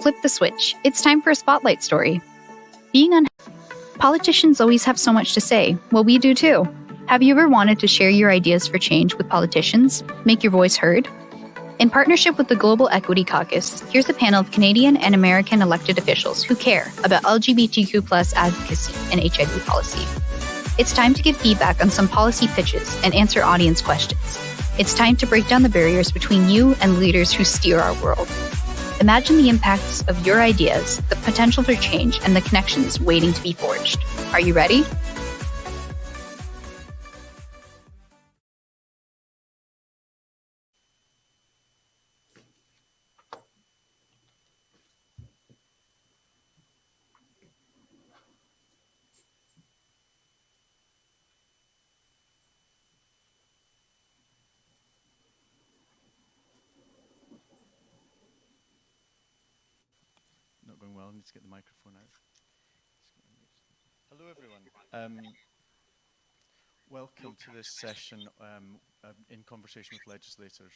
Flip the switch. It's time for a spotlight story. Politicians always have so much to say. Well, we do too. Have you ever wanted to share your ideas for change with politicians? Make your voice heard? In partnership with the Global Equity Caucus, here's a panel of Canadian and American elected officials who care about LGBTQ+ advocacy and HIV policy. It's time to give feedback on some policy pitches and answer audience questions. It's time to break down the barriers between you and leaders who steer our world. Imagine the impacts of your ideas, the potential for change, and the connections waiting to be forged. Are you ready? Not going well. I need to get the microphone out. Hello, everyone. Welcome to this session in conversation with legislators.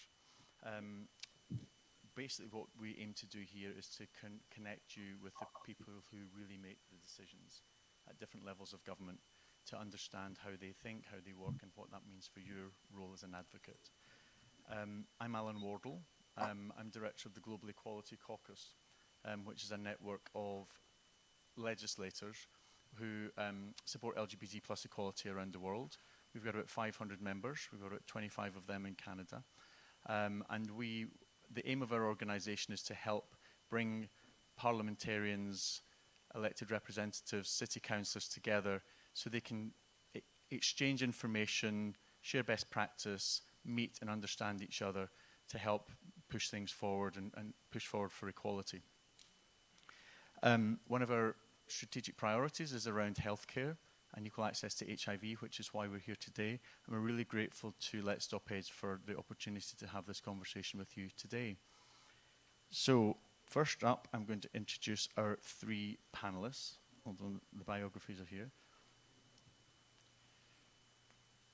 Basically, what we aim to do here is to connect you with the people who really make the decisions at different levels of government to understand how they think, how they work, and what that means for your role as an advocate. I'm Alan Wardle. I'm director of the Global Equality Caucus, which is a network of legislators who support LGBT+ equality around the world. We've got about 500 members. We've got about 25 of them in Canada. And the aim of our organisation is to help bring parliamentarians, elected representatives, city councillors together so they can exchange information, share best practice, meet and understand each other to help push things forward and push forward for equality. One of our strategic priorities is around healthcare and equal access to HIV, which is why we're here today. And we're really grateful to Let's Stop AIDS for the opportunity to have this conversation with you today. So, first up, I'm going to introduce our three panelists. Hold on, the biographies are here.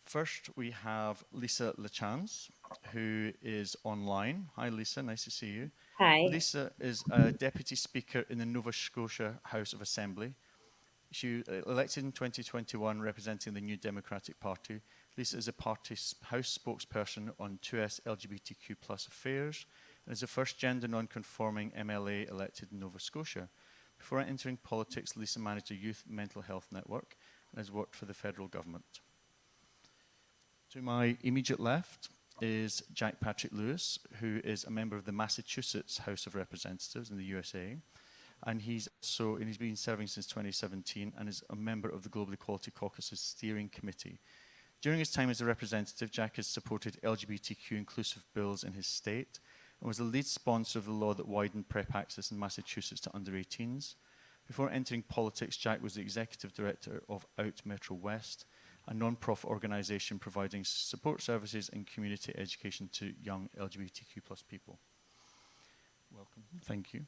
First, we have Lisa Lachance, who is online. Hi, Lisa. Nice to see you. Hi. Lisa is a Deputy Speaker in the Nova Scotia House of Assembly. She was elected in 2021 representing the New Democratic Party. Lisa is a party's House spokesperson on 2S LGBTQ+ affairs and is the first gender non-conforming MLA elected in Nova Scotia. Before entering politics, Lisa managed a youth mental health network and has worked for the federal government. To my immediate left is Jack Patrick Lewis, who is a member of the Massachusetts House of Representatives in the USA. And he's been serving since 2017 and is a member of the Global Equality Caucus's steering committee. During his time as a representative, Jack has supported LGBTQ inclusive bills in his state and was the lead sponsor of the law that widened PrEP access in Massachusetts to under 18s. Before entering politics, Jack was the executive director of Out Metro West, a non-profit organisation providing support services and community education to young LGBTQ+ people. Welcome. Thank you.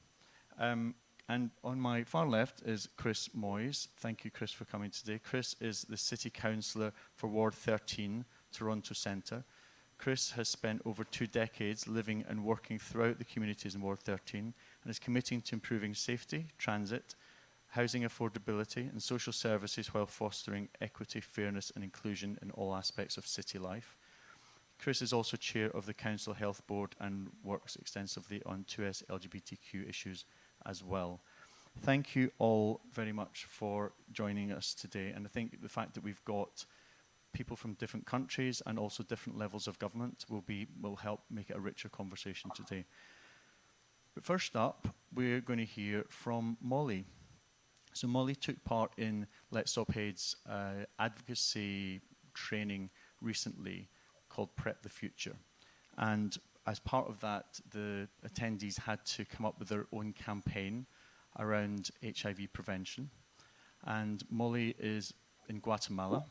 And on my far left is Chris Moyes. Thank you, Chris, for coming today. Chris is the City Councillor for Ward 13, Toronto Centre. Chris has spent over 2 decades living and working throughout the communities in Ward 13 and is committing to improving safety, transit, housing affordability and social services while fostering equity, fairness and inclusion in all aspects of city life. Chris is also chair of the Council Health Board and works extensively on 2S LGBTQ issues as well. Thank you all very much for joining us today. And I think the fact that we've got people from different countries and also different levels of government will help make it a richer conversation today. But first up, we're going to hear from Molly. So Molly took part in Let's Stop AIDS advocacy training recently called Prep the Future. And as part of that, the attendees had to come up with their own campaign around HIV prevention. And Molly is in Guatemala,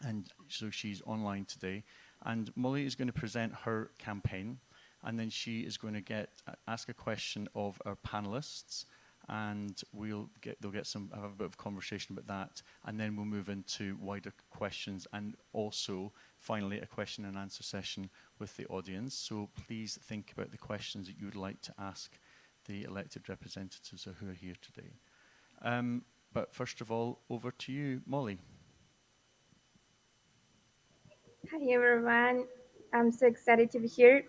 and so she's online today. And Molly is going to present her campaign, and then she is going to ask a question of our panelists, and they'll have a bit of conversation about that, and then we'll move into wider questions and also finally a question and answer session with the audience. So please think about the questions that you would like to ask the elected representatives who are here today. But first of all, over to you, Molly. Hi everyone, I'm so excited to be here.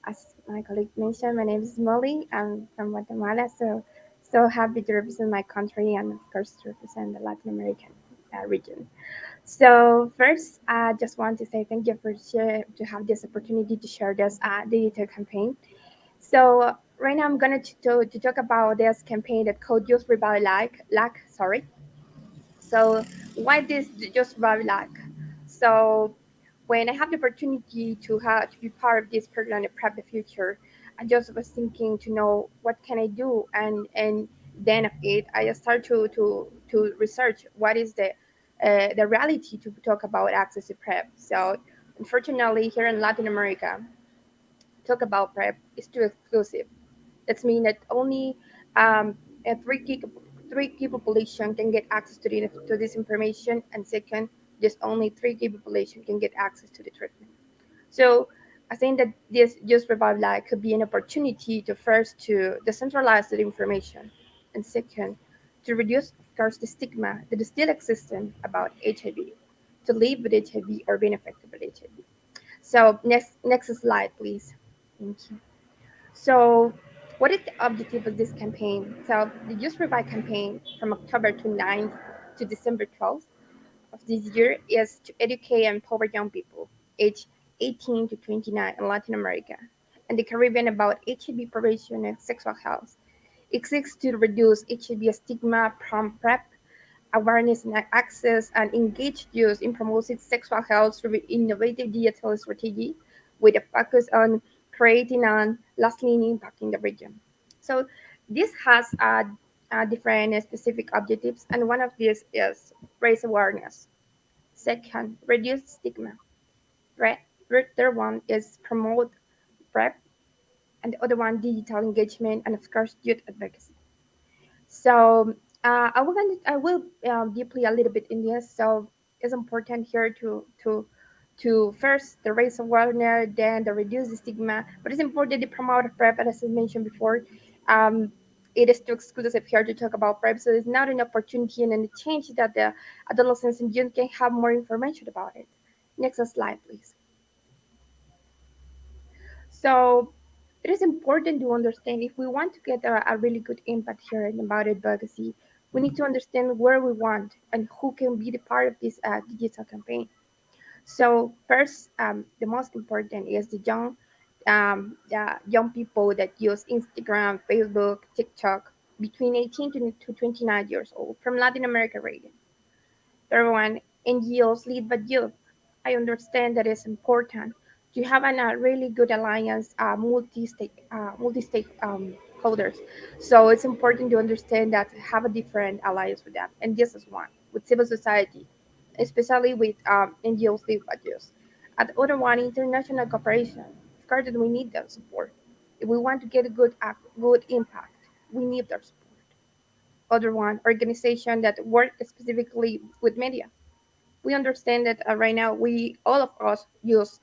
As my colleague mentioned, my name is Molly. I'm from Guatemala, so happy to represent my country and of course to represent the Latin American region. So first, I just want to say thank you for to have this opportunity to share this digital campaign. So right now I'm gonna to talk about this campaign that called Just Rebel Sorry. So why this Just Rebel So when I have the opportunity to be part of this program to prep the future, I just was thinking to know what can I do, and then of it I just start to research what is the reality to talk about access to prep. So unfortunately, here in Latin America, talk about prep is too exclusive. That means that only a three key population can get access to this information, and second, just only three key population can get access to the treatment. So I think that this Just Revive Life could be an opportunity to first to decentralize the information, and second, to reduce, of course, the stigma that is still existing about HIV, to live with HIV or being affected by HIV. So next slide, please. Thank you. So, what is the objective of this campaign? So, the Just Revive campaign from October 29th to December 12th of this year is to educate and empower young people aged 18 to 29 in Latin America and the Caribbean about HIV prevention and sexual health. It seeks to reduce HIV stigma from PrEP awareness and access, and engaged youth in promoting sexual health through innovative digital strategy with a focus on creating a lasting impact in the region. So this has different specific objectives, and one of these is raise awareness. Second, reduce stigma. Right? Third one is promote PrEP, and the other one digital engagement, and of course youth advocacy. So I will deeply a little bit in this. So it's important here to first the raise awareness, then the reduce the stigma. But it's important to promote PrEP, as I mentioned before. Um, it is too exclusive here to talk about PrEP, so it's not an opportunity and a change that the adolescents and youth can have more information about it. Next slide, please. So it is important to understand if we want to get a really good impact here in about advocacy, we need to understand where we want and who can be the part of this digital campaign. So first, the most important is the young people that use Instagram, Facebook, TikTok between 18 to 29 years old from Latin America region. Third one, NGOs lead by youth. I understand that it's important to have a really good alliance, multi-state holders. So it's important to understand that have a different alliance with them, and this is one with civil society, especially with NGOs lead by youth. And the other one, international cooperation. Of course, that we need their support. If we want to get a good impact, we need their support. Other one, organization that work specifically with media. We understand that right now we all of us use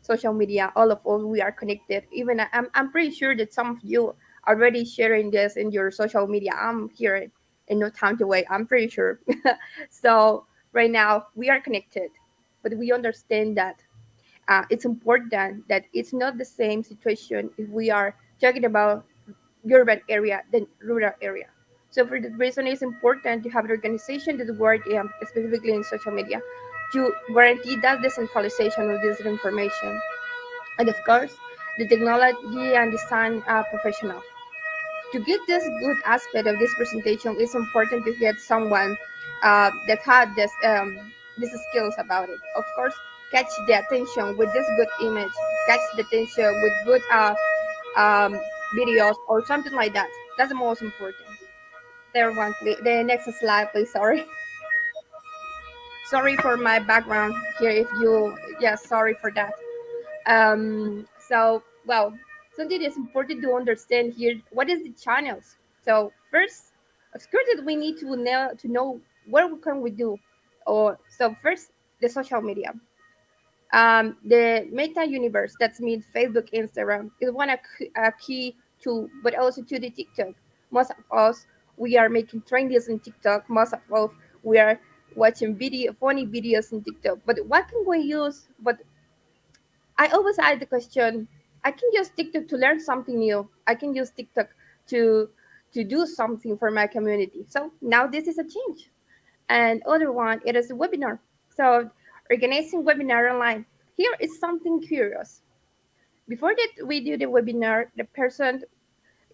social media. All of us we are connected. Even I'm pretty sure that some of you are already sharing this in your social media. I'm here in no time to wait. I'm pretty sure. So right now we are connected, but we understand that it's important that it's not the same situation if we are talking about urban area than rural area. So for that reason, it's important to have an organization that work specifically in social media to guarantee that decentralization of this information. And of course, the technology and design professional. To get this good aspect of this presentation, it's important to get someone that had these skills about it. Of course, catch the attention with this good image, catch the attention with good um, videos or something like that. That's the most important. There one, please. The next slide, please. Sorry, sorry for my background here. If you, yes, sorry for that. So well, something is important to understand here. What is the channels? So first, of course, that we need to know where can we do. Or so first, the social media. The meta universe, that means Facebook, Instagram, is one a key to, but also to the TikTok. Most of us, we are making trendies on TikTok. Most of us, we are watching funny videos on TikTok. But what can we use? But I always ask the question, I can use TikTok to learn something new. I can use TikTok to do something for my community. So now this is a change. And other one, it is a webinar. So organizing webinar online. Here is something curious. Before that we do the webinar, the person,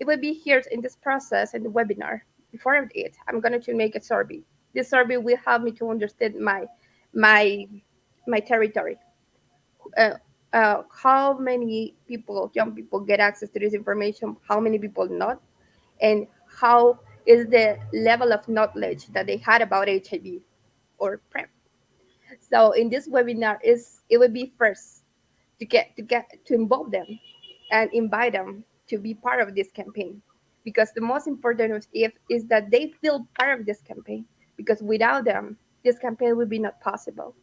it will be here in this process in the webinar. Before it, I'm going to make a survey. This survey will help me to understand my my territory. uh, how many people, young people, get access to this information, how many people not, and how is the level of knowledge that they had about HIV or PrEP. So in this webinar, is it will be first to involve them and invite them to be part of this campaign, because the most important is that they feel part of this campaign, because without them, this campaign would be not possible.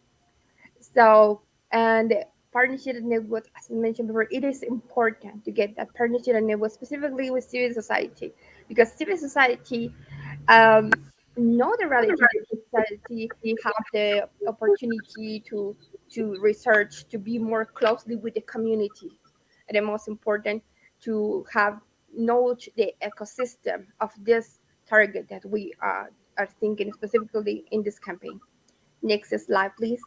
So, and partnership and network, as I mentioned before, it is important to get that partnership and network, specifically with civil society, because civil society um, know the reality. Civil society have the opportunity to research, to be more closely with the community, and the most important, to have knowledge the ecosystem of this target that we are thinking specifically in this campaign. Next slide, please.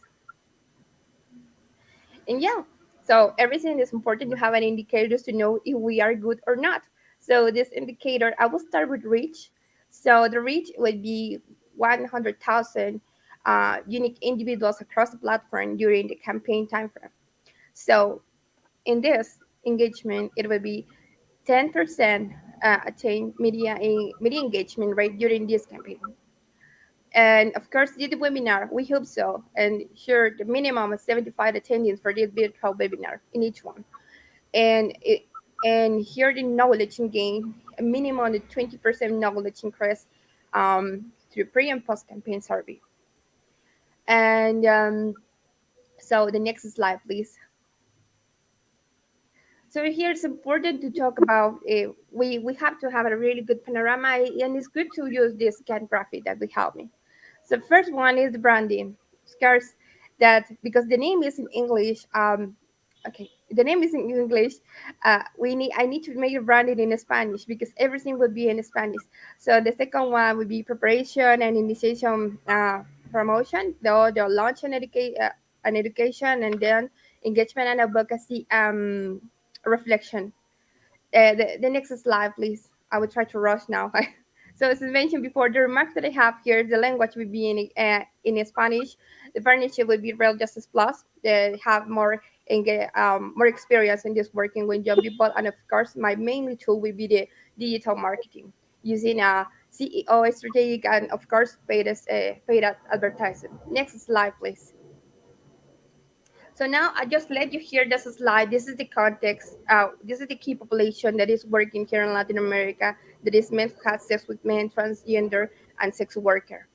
And yeah, so everything is important to have an indicators to know if we are good or not. So this indicator, I will start with reach. So the reach would be 100,000 unique individuals across the platform during the campaign timeframe. So in this engagement, it will be 10% attain media engagement rate during this campaign. And of course, did the webinar. We hope so. And sure, the minimum is 75 attendees for this virtual webinar in each one. And and here the knowledge and gain a minimum of 20% knowledge increase through pre and post campaign survey. And so the next slide, please. So here it's important to talk about we have to have a really good panorama, and it's good to use this scan graphic that will help me. So first one is the branding. Scarce that because the name is in English. Okay, the name is in English. I need to make it branded in Spanish because everything will be in Spanish. So the second one would be preparation and initiation, promotion, the launch and education, and then engagement and advocacy, reflection. The next slide, please. I will try to rush now. So as I mentioned before, the remarks that I have here, the language will be in Spanish. The partnership will be Real Justice Plus. They have more experience in this working with young people, and of course, my main tool will be the digital marketing using a CEO strategic and of course paid advertising. Next slide, please. So now I just let you hear this slide. This is the context. This is the key population that is working here in Latin America. That is men who have sex with men, transgender, and sex worker.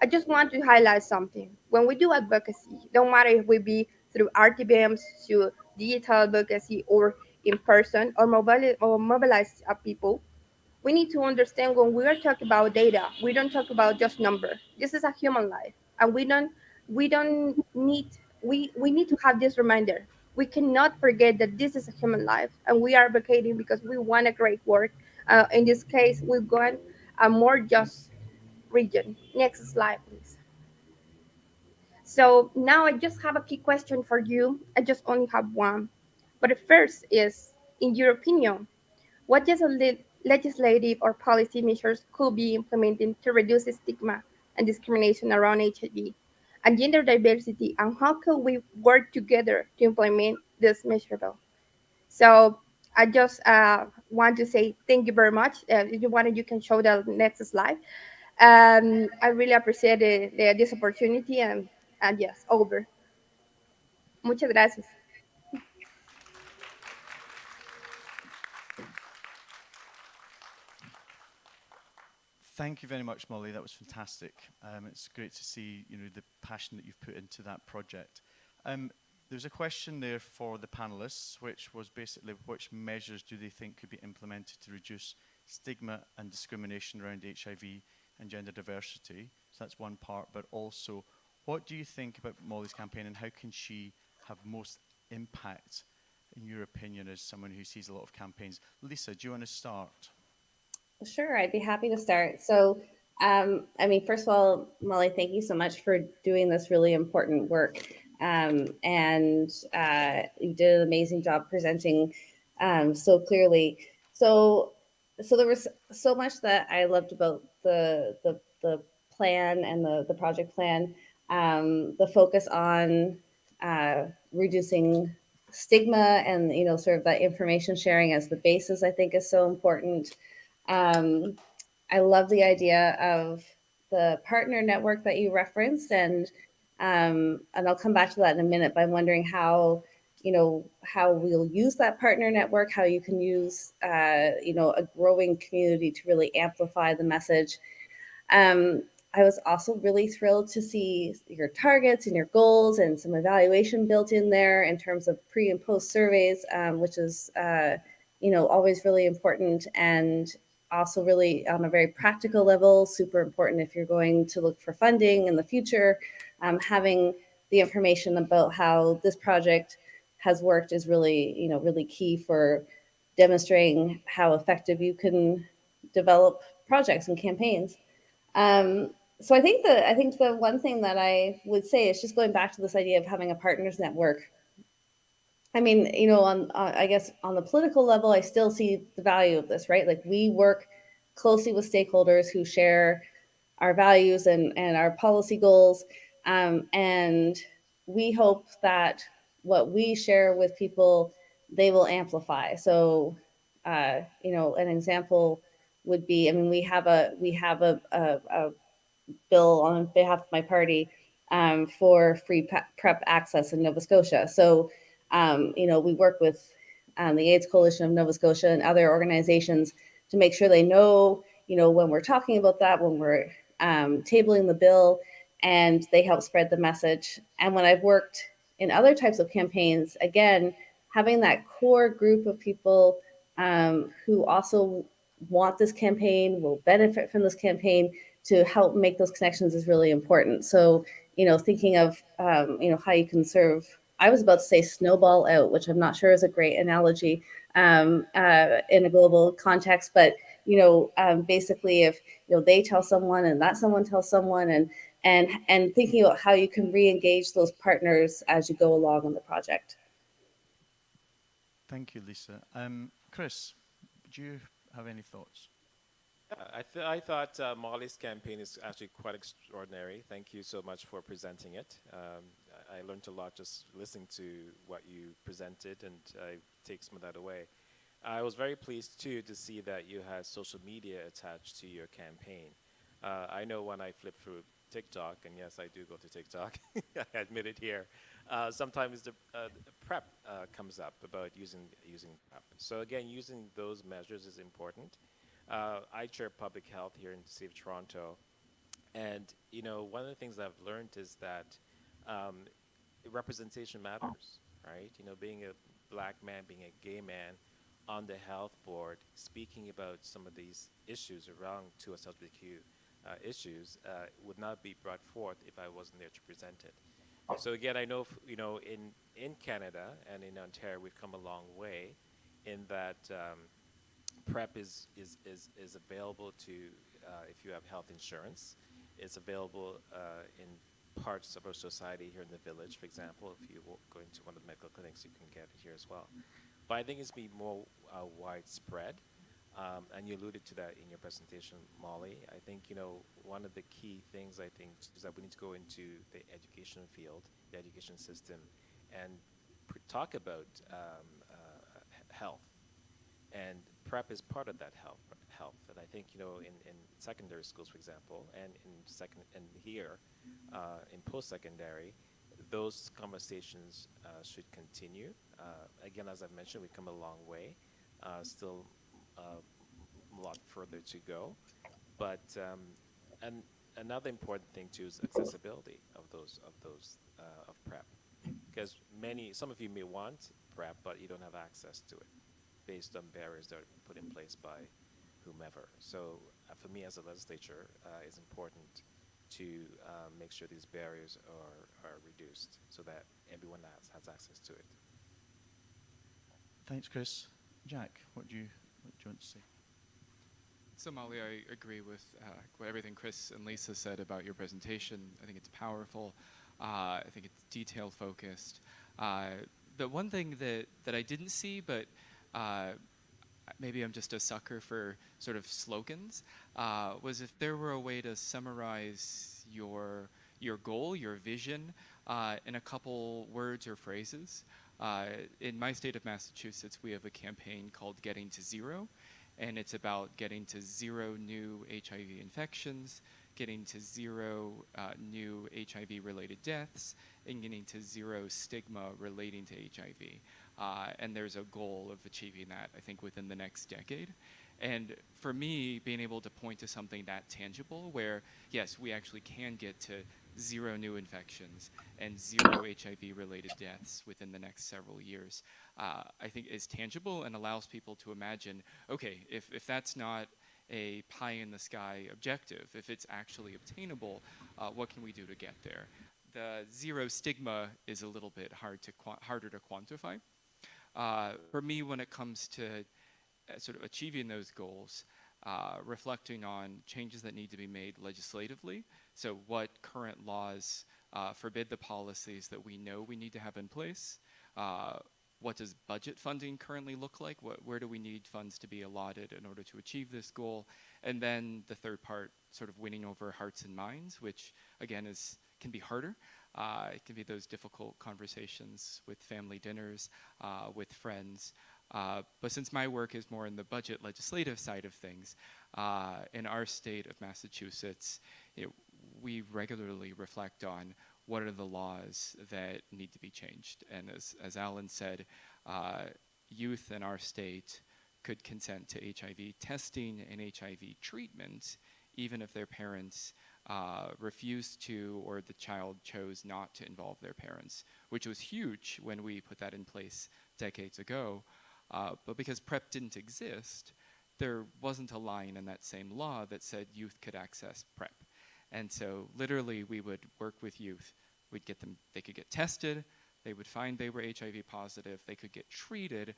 I just want to highlight something. When we do advocacy, don't matter if we be through RTBMs, through digital advocacy, or in person, or mobilize people, we need to understand when we are talking about data, we don't talk about just number. This is a human life, and we don't need we need to have this reminder. We cannot forget that this is a human life, and we are advocating because we want a great work. In this case, we want a more just region. Next slide, please. So now I just have a key question for you. I just only have one, but the first is, in your opinion, what legislative or policy measures could be implemented to reduce stigma and discrimination around HIV and gender diversity, and how could we work together to implement this measurable? So I just want to say thank you very much. If you want, you can show the next slide. I really appreciate this opportunity, and yes, over. Muchas gracias. Thank you very much, Molly. That was fantastic. It's great to see, the passion that you've put into that project. There's a question there for the panelists, which was basically which measures do they think could be implemented to reduce stigma and discrimination around HIV and gender diversity? So that's one part, but also, what do you think about Molly's campaign and how can she have most impact, in your opinion, as someone who sees a lot of campaigns? Lisa, do you want to start? Sure, I'd be happy to start. So, I mean, first of all, Molly, thank you so much for doing this really important work. And you did an amazing job presenting so clearly. So there was so much that I loved about the plan and the project plan. The focus on reducing stigma and sort of that information sharing as the basis, I think, is so important. um, I love the idea of the partner network that you referenced, and I'll come back to that in a minute. But I'm wondering how we'll use that partner network, how you can use a growing community to really amplify the message. um, I was also really thrilled to see your targets and your goals and some evaluation built in there in terms of pre and post surveys, which is always really important, and also really on a very practical level, super important if you're going to look for funding in the future. Having the information about how this project has worked is really key for demonstrating how effective you can develop projects and campaigns. um, so I think the one thing that I would say is just going back to this idea of having a partners network. I mean, on I guess on the political level, I still see the value of this, right? Like, we work closely with stakeholders who share our values and our policy goals, and we hope that what we share with people, they will amplify. So, an example would be, I mean, we have a bill on behalf of my party, for free PrEP access in Nova Scotia. So, we work with the AIDS Coalition of Nova Scotia and other organizations to make sure they know, when we're talking about that, when we're tabling the bill, and they help spread the message. And when I've worked in other types of campaigns, again, having that core group of people who also want this campaign, will benefit from this campaign, to help make those connections is really important. So, thinking of, how you can serve, I was about to say snowball out, which I'm not sure is a great analogy in a global context, but, basically if, they tell someone and that someone tells someone, and thinking about how you can re-engage those partners as you go along in the project. Thank you, Lisa. Chris, do you have any thoughts? I thought Molly's campaign is actually quite extraordinary. Thank you so much for presenting it. I learned a lot just listening to what you presented, and I take some of that away. I was very pleased too to see that you had social media attached to your campaign. I know when I flip through TikTok, and yes, I do go to TikTok, I admit it here, sometimes the PrEP comes up about using PrEP. So again, using those measures is important. I chair public health here in the city of Toronto, and one of the things I've learned is that representation matters, right? Being a black man, being a gay man on the health board, speaking about some of these issues around 2S LGBTQ issues would not be brought forth if I wasn't there to present it. So again, I know in Canada and in Ontario, we've come a long way in that. PrEP is available to if you have health insurance. It's available in parts of our society here in the village, for example. If you go into one of the medical clinics, you can get it here as well. But I think it's be more widespread, and you alluded to that in your presentation, Molly. I think one of the key things I think is that we need to go into the education field, the education system, and talk about health. And PrEP is part of that health. And I think in secondary schools, for example, and here in post-secondary, those conversations should continue. Again, as I've mentioned, we've come a long way. Still a lot further to go, but and another important thing too is accessibility of PrEP. Because some of you may want PrEP, but you don't have access to it based on barriers that are put in place by whomever. So for me as a legislature, it's important to make sure these barriers are reduced so that everyone has access to it. Thanks, Chris. Jack, what do you want to say? So Molly, I agree with what everything Chris and Lisa said about your presentation. I think it's powerful. I think it's detail focused. The one thing that I didn't see, but maybe I'm just a sucker for sort of slogans, was if there were a way to summarize your goal, your vision, in a couple words or phrases. In my state of Massachusetts, we have a campaign called Getting to Zero, and it's about getting to zero new HIV infections, getting to zero new HIV-related deaths, and getting to zero stigma relating to HIV. And there's a goal of achieving that, I think, within the next decade. And for me, being able to point to something that tangible where, yes, we actually can get to zero new infections and zero HIV-related deaths within the next several years, I think is tangible and allows people to imagine, okay, if that's not a pie-in-the-sky objective, if it's actually obtainable, what can we do to get there? The zero stigma is a little bit harder to quantify. For me, when it comes to sort of achieving those goals, reflecting on changes that need to be made legislatively, so what current laws forbid the policies that we know we need to have in place, what does budget funding currently look like, where do we need funds to be allotted in order to achieve this goal, and then the third part, sort of winning over hearts and minds, which again can be harder. It can be those difficult conversations with family dinners, with friends. But since my work is more in the budget legislative side of things, in our state of Massachusetts, we regularly reflect on what are the laws that need to be changed. And as Alan said, youth in our state could consent to HIV testing and HIV treatment, even if their parents refused to, or the child chose not to involve their parents, which was huge when we put that in place decades ago. But because PrEP didn't exist, there wasn't a line in that same law that said youth could access PrEP. And so literally we would work with youth. We'd get them, they could get tested, they would find they were HIV positive, they could get treated,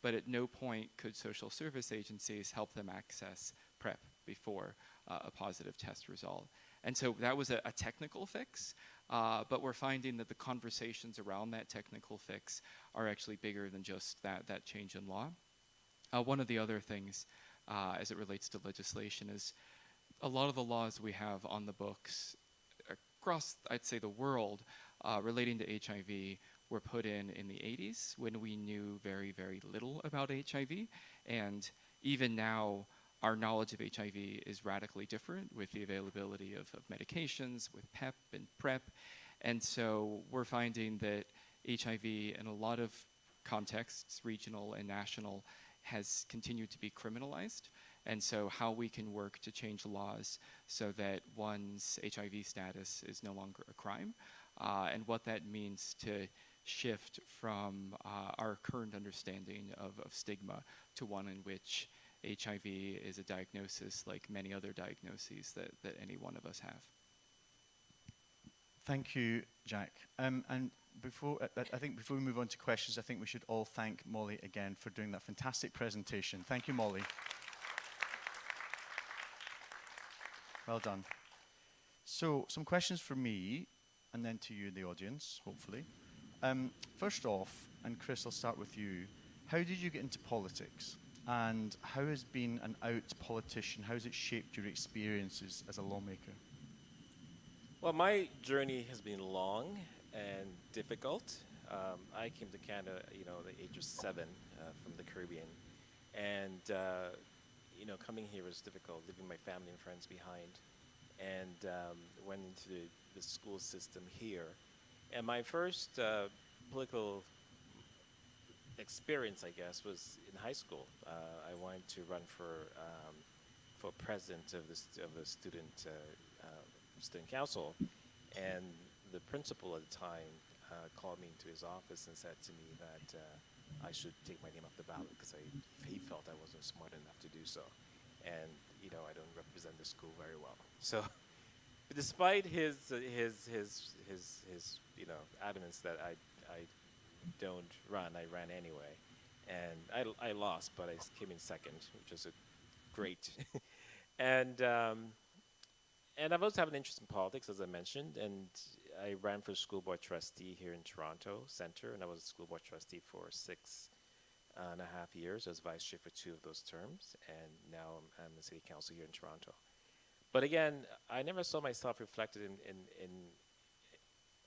but at no point could social service agencies help them access PrEP before a positive test result. And so that was a technical fix, but we're finding that the conversations around that technical fix are actually bigger than just that change in law. One of the other things as it relates to legislation is a lot of the laws we have on the books across, I'd say, the world relating to HIV were put in the 80s when we knew very, very little about HIV. And even now, our knowledge of HIV is radically different with the availability of medications, with PEP and PrEP. And so we're finding that HIV in a lot of contexts, regional and national, has continued to be criminalized. And so how we can work to change laws so that one's HIV status is no longer a crime, and what that means to shift from our current understanding of stigma to one in which HIV is a diagnosis like many other diagnoses that any one of us have. Thank you, Jack. And I think before we move on to questions, I think we should all thank Molly again for doing that fantastic presentation. Thank you, Molly. Well done. So, some questions for me, and then to you in the audience, hopefully. First off, and Chris, I'll start with you. How did you get into politics? And how has being an out politician, how has it shaped your experiences as a lawmaker? Well, my journey has been long and difficult. I came to Canada, at the age of 7 from the Caribbean. And, coming here was difficult, leaving my family and friends behind. And went into the school system here. And my first political experience, I guess, was in high school. I wanted to run for president of the student council, and the principal at the time called me into his office and said to me that I should take my name off the ballot because he felt I wasn't smart enough to do so, and I don't represent the school very well. So, despite his adamance that I don't run, I ran anyway, and I lost, but I came in second, which was a great, and. And I've also had an interest in politics, as I mentioned, and I ran for school board trustee here in Toronto Centre, and I was a school board trustee for 6.5 years. I was vice chair for 2 of those terms, and now I'm the city council here in Toronto. But again, I never saw myself reflected in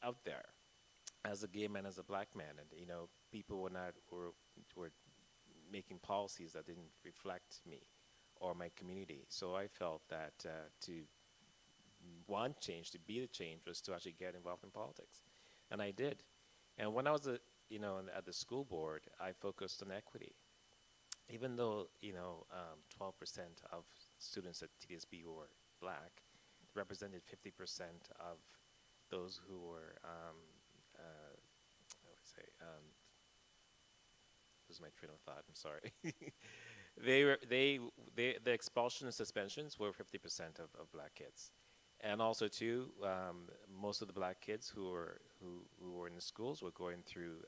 out there as a gay man, as a black man, and people were making policies that didn't reflect me or my community. So I felt that to want change, to be the change, was to actually get involved in politics, and I did. And when I was at the school board, I focused on equity. Even though 12% of students at TSB were black, represented 50% of those who were I would say lose my train of thought. I'm sorry. The expulsion and suspensions were 50% of black kids. And also, too, most of the black kids who were in the schools were going through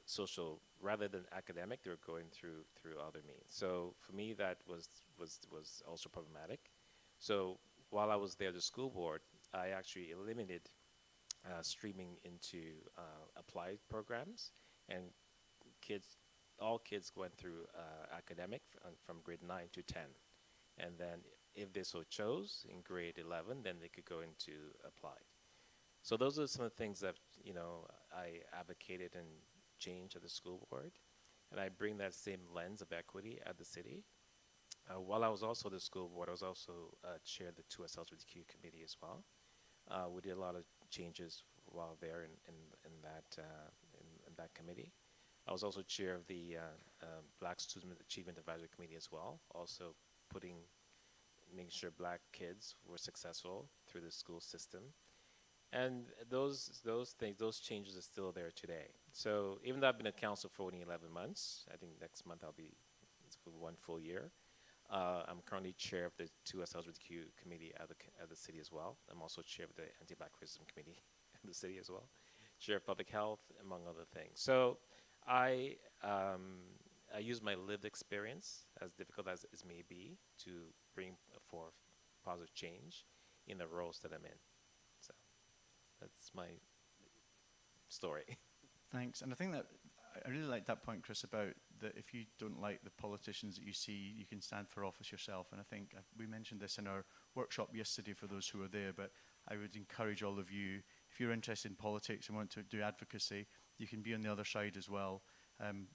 social, rather than academic, they were going through other means. So for me, that was also problematic. So while I was there at the school board, I actually eliminated streaming into applied programs, and all kids went through academic from grade 9 to 10, and then if they so chose in grade 11, then they could go into applied. So those are some of the things that I advocated and changed at the school board, and I bring that same lens of equity at the city. While I was also at the school board, I was also chair of the 2S LGBTQ committee as well. We did a lot of changes while there in that committee. I was also chair of the Black Student Achievement Advisory Committee as well, also making sure black kids were successful through the school system. And those changes are still there today. So even though I've been at council for only 11 months, I think next month I'll be for 1 full year. I'm currently chair of the 2S LGBTQ committee at the city as well. I'm also chair of the Anti-Black Racism Committee at the city as well. Chair of public health, among other things. So I use my lived experience, as difficult as it may be, to bring forth positive change in the roles that I'm in. So that's my story. Thanks. And I think that I really like that point, Chris, about that if you don't like the politicians that you see, you can stand for office yourself. And I think we mentioned this in our workshop yesterday for those who were there, but I would encourage all of you, if you're interested in politics and want to do advocacy, you can be on the other side as well.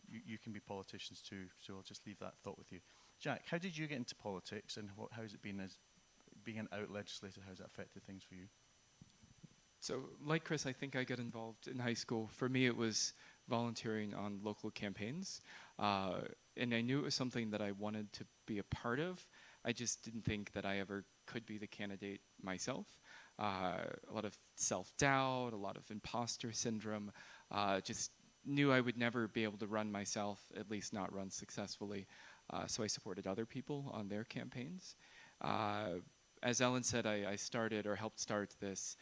You can be politicians too, so I'll just leave that thought with you. Jack, how did you get into politics, and how has it been as being an out legislator? How has that affected things for you? So, like Chris, I think I got involved in high school. For me, it was volunteering on local campaigns, and I knew it was something that I wanted to be a part of. I just didn't think that I ever could be the candidate myself. A lot of self-doubt, a lot of imposter syndrome, just knew I would never be able to run myself, at least not run successfully. So I supported other people on their campaigns. As Ellen said, I started or helped start this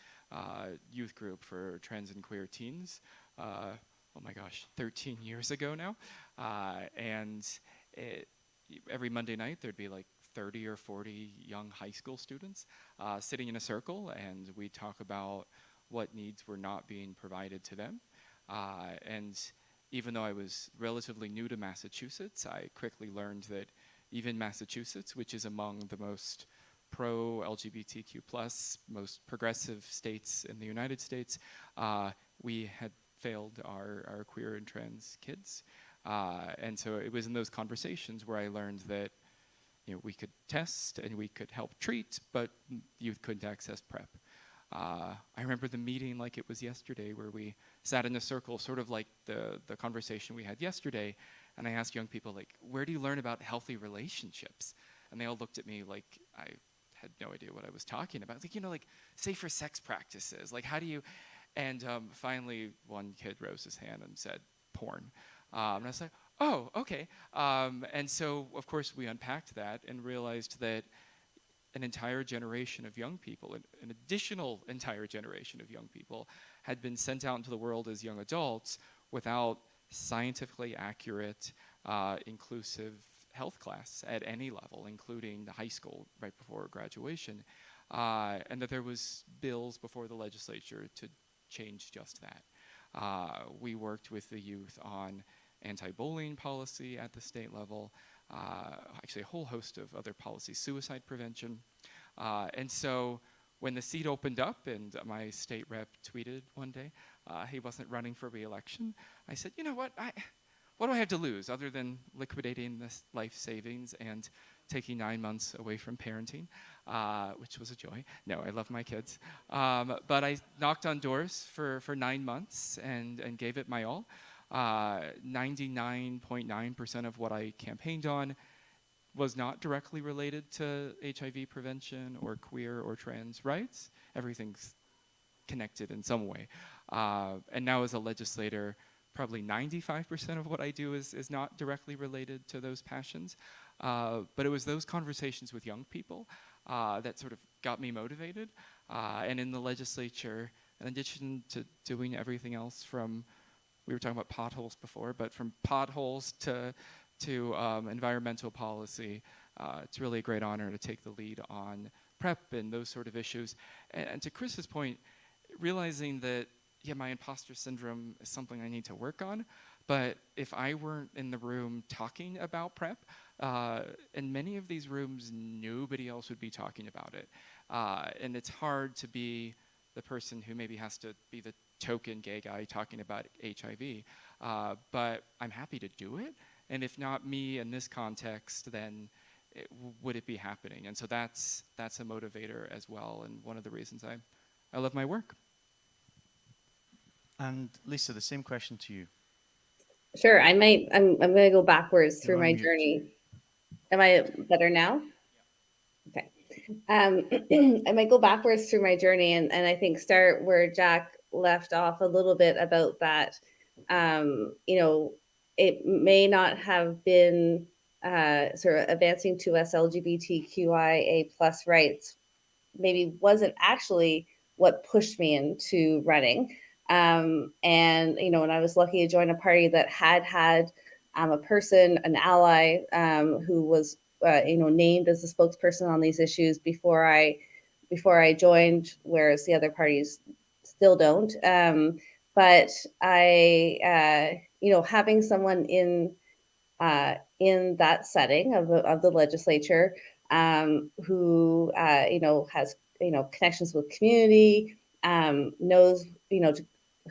youth group for trans and queer teens. Oh my gosh, 13 years ago now. And every Monday night there'd be like 30 or 40 young high school students sitting in a circle, and we talk about what needs were not being provided to them. And even though I was relatively new to Massachusetts, I quickly learned that even Massachusetts, which is among the most pro-LGBTQ+, most progressive states in the United States, we had failed our queer and trans kids. And so it was in those conversations where I learned that we could test and we could help treat, but youth couldn't access PrEP. I remember the meeting like it was yesterday, where we sat in a circle, sort of like the conversation we had yesterday, and I asked young people, like, where do you learn about healthy relationships? And they all looked at me like I had no idea what I was talking about. Like, like safer sex practices, like how do you, And finally, one kid rose his hand and said, porn. And I was like, oh, okay. And so, of course, we unpacked that and realized that an entire generation of young people, an additional entire generation of young people, had been sent out into the world as young adults without scientifically accurate, inclusive health class at any level, including the high school right before graduation, and that there was bills before the legislature to change just that. We worked with the youth on anti-bullying policy at the state level, actually a whole host of other policies, suicide prevention. And so when the seat opened up and my state rep tweeted one day he wasn't running for re-election, I said, you know what do I have to lose other than liquidating this life savings and taking 9 months away from parenting, which was a joy. No, I love my kids. But I knocked on doors for 9 months and gave it my all. 99.9% of what I campaigned on was not directly related to HIV prevention or queer or trans rights. Everything's connected in some way. And now as a legislator, probably 95% of what I do is not directly related to those passions. But it was those conversations with young people that sort of got me motivated. And in the legislature, in addition to doing everything else from, we were talking about potholes before, but from potholes to environmental policy, it's really a great honor to take the lead on PrEP and those sort of issues. And to Chris's point, realizing that, yeah, my imposter syndrome is something I need to work on, but if I weren't in the room talking about PrEP, in many of these rooms, nobody else would be talking about it. And it's hard to be the person who maybe has to be the token gay guy talking about HIV, but I'm happy to do it. And if not me in this context, then would it be happening? And so that's a motivator as well, and one of the reasons I love my work. And Lisa, the same question to you. Sure, I'm going to go backwards through You're on my mute. journey. Am I better now? Okay. I might go backwards through my journey and I think start where Jack left off a little bit about that. It may not have been sort of advancing to us LGBTQIA plus rights, maybe wasn't actually what pushed me into running. And, when I was lucky to join a party that had a person, an ally, who was, named as the spokesperson on these issues before I joined, whereas the other parties still don't. But I, having someone in that setting of the legislature, who has connections with community, knows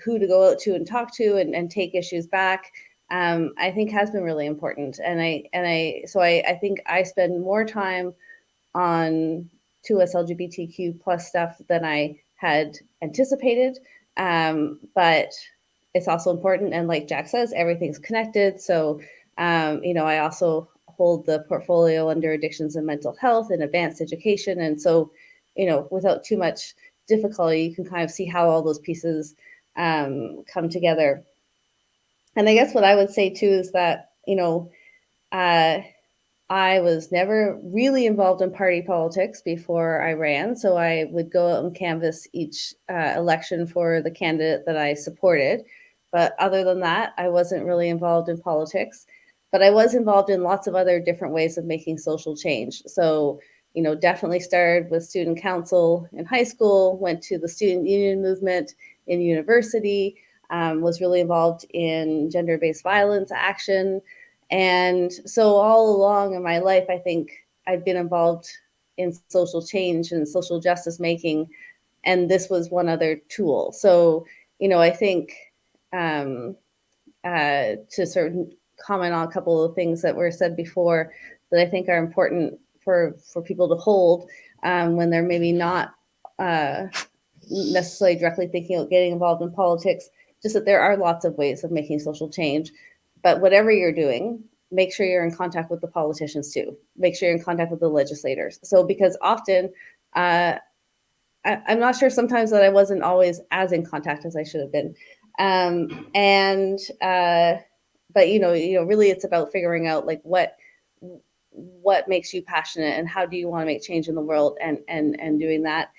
who to go out to and talk to and take issues back, I think has been really important. And I think I spend more time on 2S LGBTQ plus stuff than I had anticipated. But it's also important. And like Jack says, everything's connected. So, I also hold the portfolio under addictions and mental health and advanced education. And so, without too much difficulty, you can kind of see how all those pieces come together. And I guess what I would say too is that, I was never really involved in party politics before I ran. So I would go out and canvass each election for the candidate that I supported. But other than that, I wasn't really involved in politics. But I was involved in lots of other different ways of making social change. So, definitely started with student council in high school, went to the student union movement in university, was really involved in gender-based violence action. And so all along in my life, I think I've been involved in social change and social justice making, and this was one other tool. So, I think to sort of comment on a couple of things that were said before that I think are important for people to hold when they're maybe not necessarily directly thinking about getting involved in politics, just that there are lots of ways of making social change. But whatever you're doing, make sure you're in contact with the politicians too. Make sure you're in contact with the legislators. So because often I'm not sure sometimes that I wasn't always as in contact as I should have been. And but really it's about figuring out like what makes you passionate and how do you want to make change in the world, and doing that.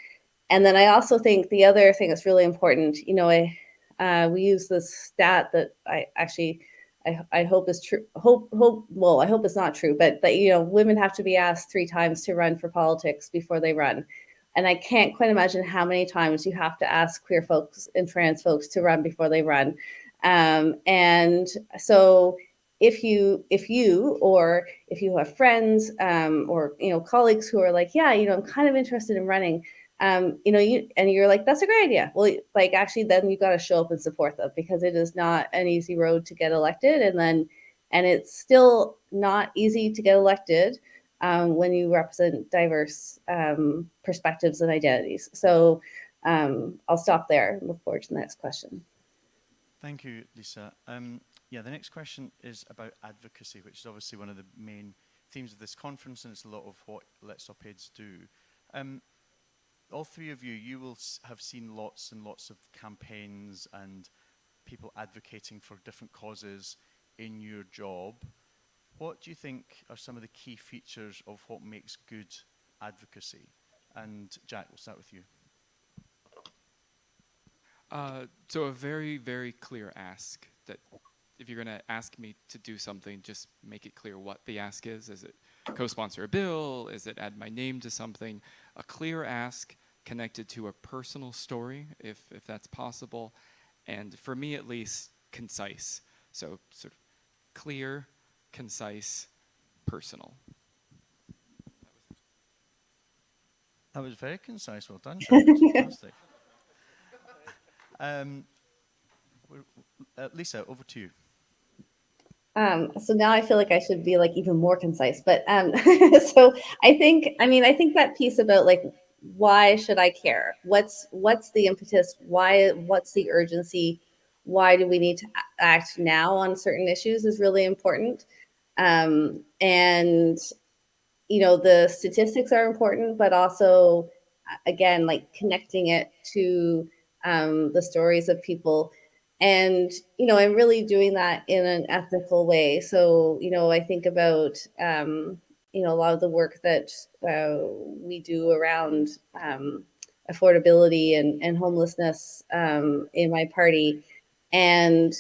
And then I also think the other thing that's really important, we use this stat that I hope is true. Well, I hope it's not true, but that women have to be asked 3 times to run for politics before they run. And I can't quite imagine how many times you have to ask queer folks and trans folks to run before they run. And so if you or if you have friends or colleagues who are like, yeah, I'm kind of interested in running, you're like, that's a great idea. Well, like actually then you got to show up and support them, because it is not an easy road to get elected. And it's still not easy to get elected when you represent diverse perspectives and identities. So I'll stop there and look forward to the next question. Thank you, Lisa. Yeah, the next question is about advocacy, which is obviously one of the main themes of this conference, and it's a lot of what Let's Stop AIDS do. All 3 of you will have seen lots and lots of campaigns and people advocating for different causes in your job. What do you think are some of the key features of what makes good advocacy? And Jack, we'll start with you. So a very, very clear ask, that if you're going to ask me to do something, just make it clear what the ask is. Is it co-sponsor a bill? Is it add my name to something? A clear ask connected to a personal story, if that's possible. And for me, at least, concise. So sort of clear, concise, personal. That was very concise. Well done, Jack. That's fantastic. Lisa, over to you. So now I feel like I should be like even more concise, but so I think that piece about like, why should I care? What's the impetus? What's the urgency? Why do we need to act now on certain issues is really important. And the statistics are important, but also again, like connecting it to the stories of people, and I'm really doing that in an ethical way. So I think about a lot of the work that we do around affordability and homelessness in my party. And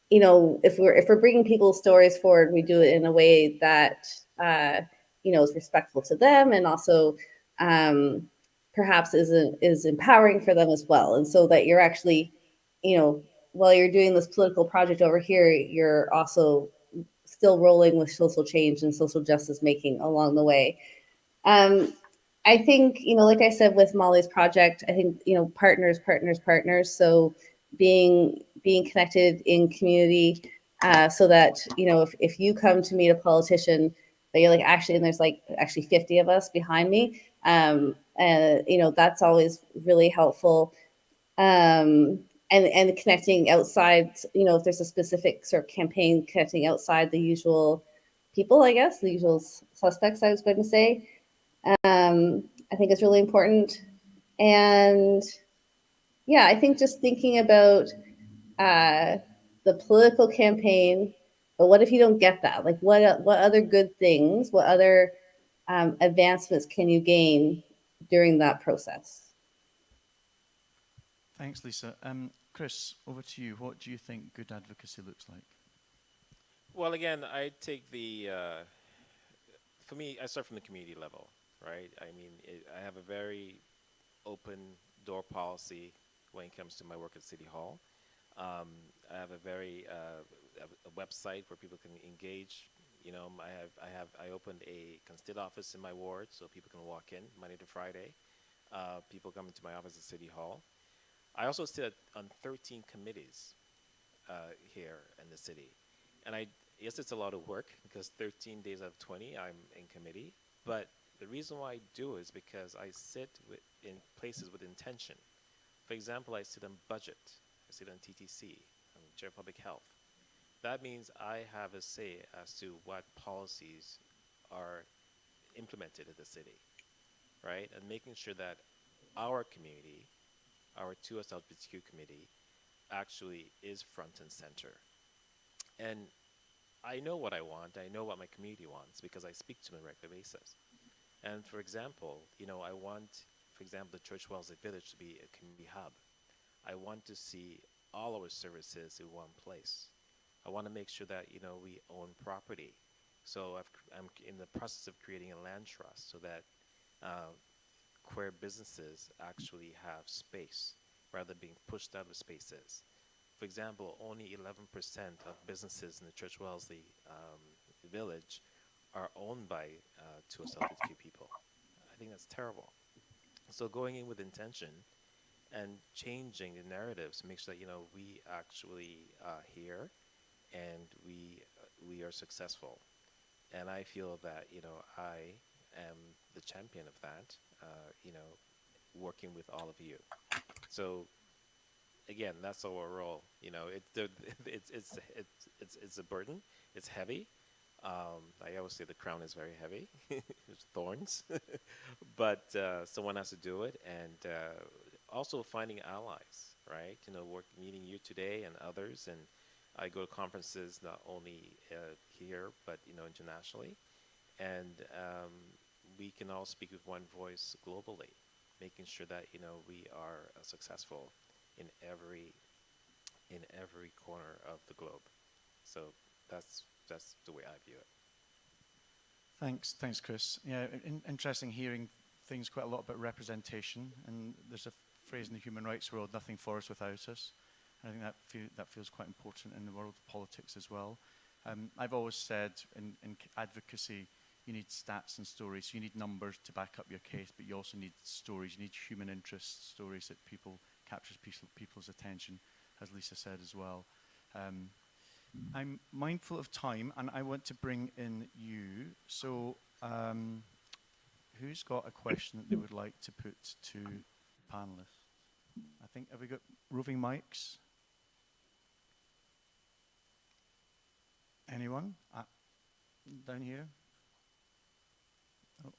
if we're bringing people's stories forward, we do it in a way that is respectful to them, and also perhaps is empowering for them as well. And so that you're actually, while you're doing this political project over here, you're also still rolling with social change and social justice making along the way. I think, like I said, with Molly's project, I think, partners. So being connected in community, so that, if you come to meet a politician, that you're like, actually, and there's like actually 50 of us behind me, and that's always really helpful. And connecting outside, if there's a specific sort of campaign, connecting outside the usual people, I guess, the usual suspects, I was going to say. I think it's really important. And yeah, I think just thinking about the political campaign, but what if you don't get that? Like what other good things, what other advancements can you gain during that process? Thanks, Lisa. Chris, over to you. What do you think good advocacy looks like? Well, again, I take for me, I start from the community level, right? I mean, I have a very open door policy when it comes to my work at City Hall. I have a very a website where people can engage. I opened a constituent office in my ward, so people can walk in Monday to Friday. People come into my office at City Hall. I also sit on 13 committees here in the city, and yes, it's a lot of work because 13 days out of 20 I'm in committee. But the reason why I do is because I sit in places with intention. For example, I sit on budget, I sit on TTC, on Chair of Public Health. That means I have a say as to what policies are implemented in the city, right? And making sure that our community, our 2S LGBTQ community, actually is front and center. And I know what I want. I know what my community wants because I speak to them on a regular basis. And for example, I want, for example, the Church Wellesley Village to be a community hub. I want to see all our services in one place. I want to make sure that we own property. So I'm in the process of creating a land trust so that queer businesses actually have space rather than being pushed out of spaces. For example, only 11% of businesses in the Church Wellesley village are owned by 2S LGBTQ people. I think that's terrible. So going in with intention and changing the narratives to make sure that we actually hear and we are successful. And I feel that I am the champion of that. Working with all of you. So again, that's our role. It's a burden. It's heavy. I always say the crown is very heavy. There's thorns, but someone has to do it, and also finding allies, right? Meeting you today and others, and I go to conferences not only here but internationally, and we can all speak with one voice globally, making sure that we are successful in every corner of the globe. So that's the way I view it. Thanks, Chris. Yeah, interesting hearing things quite a lot about representation, and there's a phrase in the human rights world, "Nothing for us without us." And I think that feels quite important in the world of politics as well. I've always said in advocacy, you need stats and stories. You need numbers to back up your case, but you also need stories. You need human interest stories that captures people's attention, as Lisa said as well. I'm mindful of time, and I want to bring in you. So, who's got a question that they would like to put to panelists? I think, have we got roving mics? Anyone? Down here? Oh.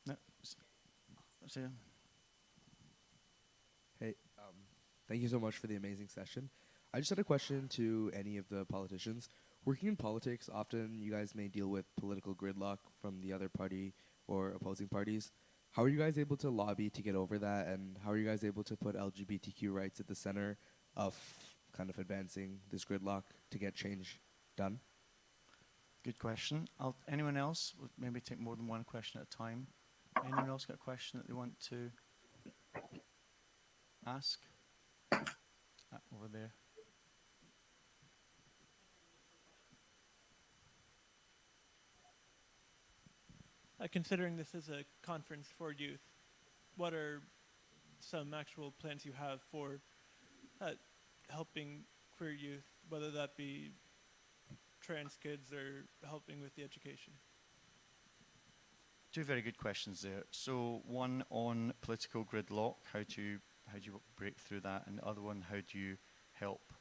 No. Hey, thank you so much for the amazing session. I just had a question to any of the politicians. Working in politics, often you guys may deal with political gridlock from the other party or opposing parties. How are you guys able to lobby to get over that, and how are you guys able to put LGBTQ rights at the center of kind of advancing this gridlock to get change done? Good question. Anyone else? We'll maybe take more than one question at a time. Anyone else got a question that they want to ask? Over there. Considering this is a conference for youth, what are some actual plans you have for helping queer youth, whether that be trans kids or helping with the education? Two very good questions there. So one on political gridlock, how do you break through that, and the other one, how do you help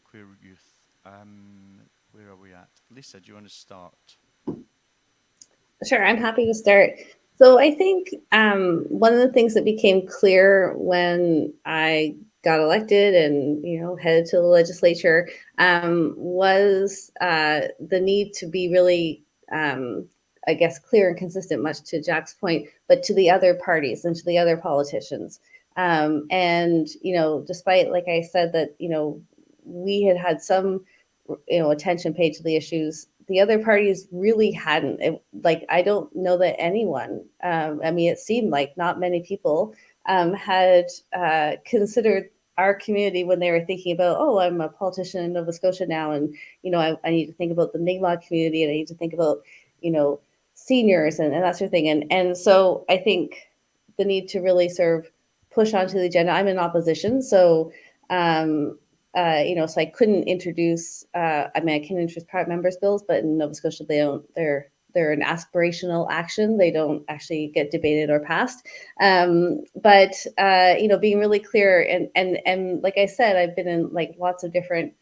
queer youth? Where are we at? Lisa, do you want to start? Sure, I'm happy to start. So I think one of the things that became clear when I got elected and headed to the legislature was the need to be really, I guess, clear and consistent, much to Jack's point, but to the other parties and to the other politicians. And despite, like I said, that we had some attention paid to the issues, the other parties really hadn't. I don't know that anyone, it seemed like not many people had considered our community when they were thinking about, oh, I'm a politician in Nova Scotia now, and I need to think about the Mi'kmaq community, and I need to think about seniors and that sort of thing. And so I think the need to really sort of push onto the agenda. I'm in opposition, so so I couldn't introduce. I can introduce private members' bills, but in Nova Scotia, they don't. They're an aspirational action. They don't actually get debated or passed. But being really clear and like I said, I've been in lots of different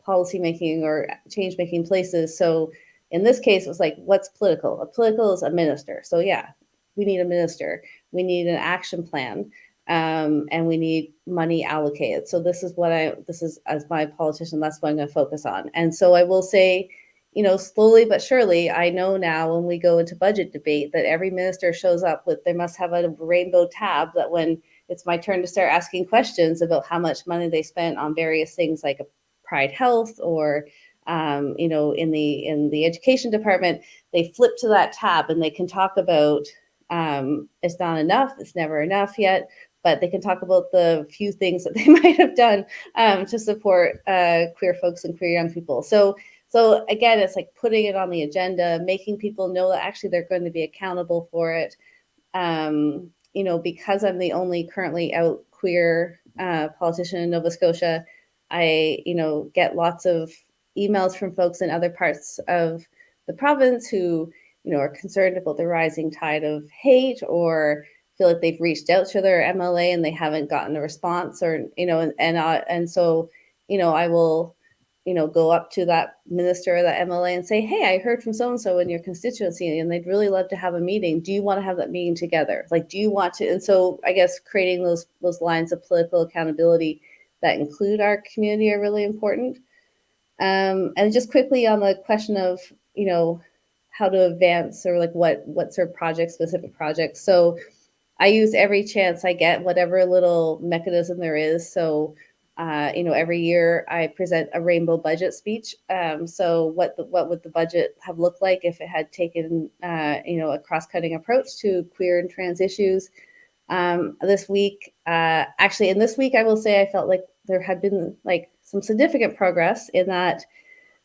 policy making or change making places. So In this case, it was like, what's political? A political is a minister. So yeah, we need a minister. We need an action plan. And we need money allocated. So this is as my politician, that's what I'm going to focus on. And so I will say, slowly but surely, I know now when we go into budget debate that every minister shows up with, they must have a rainbow tab that when it's my turn to start asking questions about how much money they spent on various things like a Pride Health or, in the education department, they flip to that tab and they can talk about it's not enough, it's never enough yet, but they can talk about the few things that they might have done to support queer folks and queer young people. So again, it's like putting it on the agenda, making people know that actually they're going to be accountable for it. Because I'm the only currently out queer politician in Nova Scotia, I, get lots of emails from folks in other parts of the province who, are concerned about the rising tide of hate or feel like they've reached out to their MLA and they haven't gotten a response, or and so I will go up to that minister or that MLA and say, hey, I heard from so and so in your constituency and they'd really love to have a meeting. Do you want to have that meeting together? Like, do you want to? And so I guess creating those lines of political accountability that include our community are really important. And just quickly on the question of how to advance or like what sort of specific projects. So I use every chance I get, whatever little mechanism there is. So, every year I present a rainbow budget speech. So what would the budget have looked like if it had taken, a cross-cutting approach to queer and trans issues? This week, actually, in this week, I will say I felt like there had been like some significant progress in that